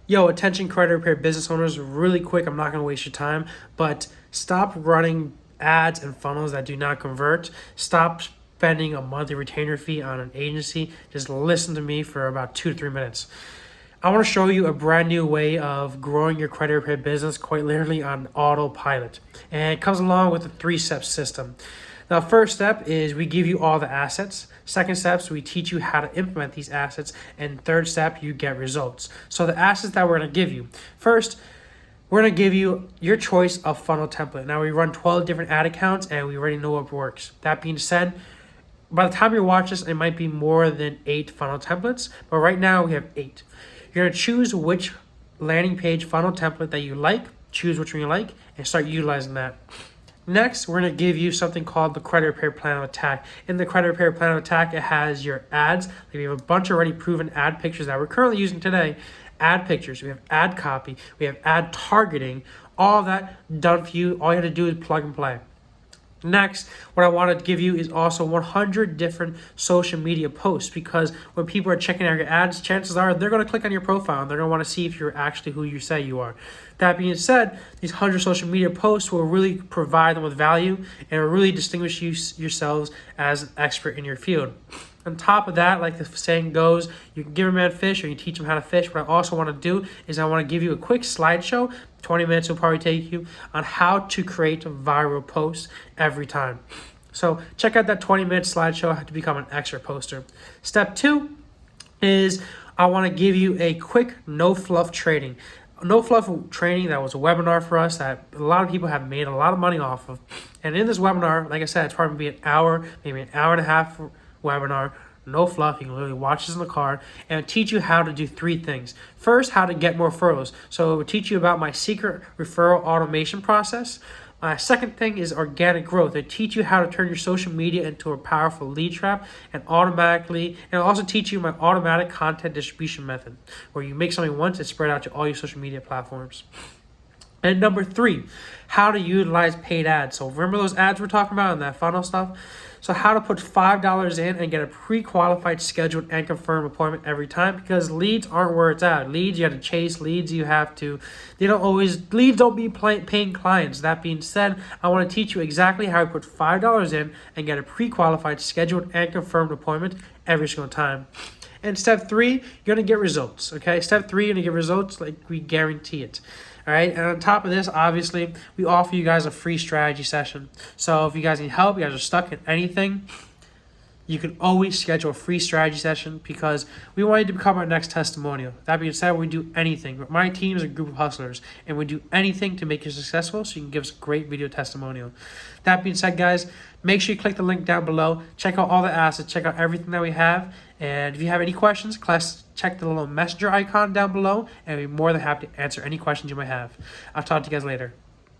Yo, attention credit repair business owners, really quick, I'm not going to waste your time, but stop running ads and funnels that do not convert. Stop spending a monthly retainer fee on an agency. Just listen to me for about 2 to 3 minutes. I want to show you a brand new way of growing your credit repair business quite literally on autopilot. And it comes along with a 3-step system. Now, first step is we give you all the assets. Second step is we teach you how to implement these assets. And third step, you get results. So the assets that we're going to give you. First, we're going to give you your choice of funnel template. Now, we run 12 different ad accounts and we already know what works. That being said, by the time you watch this, it might be more than 8 funnel templates. But right now, we have 8. You're going to choose which landing page funnel template that you like, choose which one you like, and start utilizing that. Next, we're going to give you something called the credit repair plan of attack. In the credit repair plan of attack, it has your ads. We have a bunch of already proven ad pictures that we're currently using today. Ad pictures, we have ad copy, we have ad targeting, all of that done for you. All you have to do is plug and play. Next, what I want to give you is also 100 different social media posts, because when people are checking out your ads, chances are they're going to click on your profile and they're going to want to see if you're actually who you say you are. That being said, these 100 social media posts will really provide them with value and will really distinguish yourselves as an expert in your field. On top of that, like the saying goes, you can give a man fish or you teach him how to fish. What I also want to do is I want to give you a quick slideshow, 20 minutes will probably take you, on how to create viral posts every time. So check out that 20-minute slideshow to become an expert poster. Step 2 is I want to give you a quick no fluff training. No fluff training, that was a webinar for us that a lot of people have made a lot of money off of. And in this webinar, like I said, it's probably going to be an hour, maybe an hour and a half webinar, no fluff. You can literally watch this in the car, and it'll teach you how to do 3 things. First, how to get more referrals. So it will teach you about my secret referral automation process. Second thing is organic growth. It teach you how to turn your social media into a powerful lead trap and it'll also teach you my automatic content distribution method, where you make something once and spread out to all your social media platforms. And number 3, how to utilize paid ads. So remember those ads we're talking about and that funnel stuff? So how to put $5 in and get a pre-qualified, scheduled, and confirmed appointment every time, because leads aren't where it's at. Leads, you have to chase. Leads, leads don't be paying clients. That being said, I want to teach you exactly how to put $5 in and get a pre-qualified, scheduled, and confirmed appointment every single time. And step 3, you're going to get results, okay? Step 3, you're going to get results, like we guarantee it. All right, and on top of this, obviously, we offer you guys a free strategy session. So if you guys need help, you guys are stuck in anything, you can always schedule a free strategy session, because we want you to become our next testimonial. That being said, we do anything. My team is a group of hustlers, and we do anything to make you successful so you can give us a great video testimonial. That being said, guys, make sure you click the link down below. Check out all the assets. Check out everything that we have. And if you have any questions, check the little messenger icon down below, and I'll be more than happy to answer any questions you might have. I'll talk to you guys later.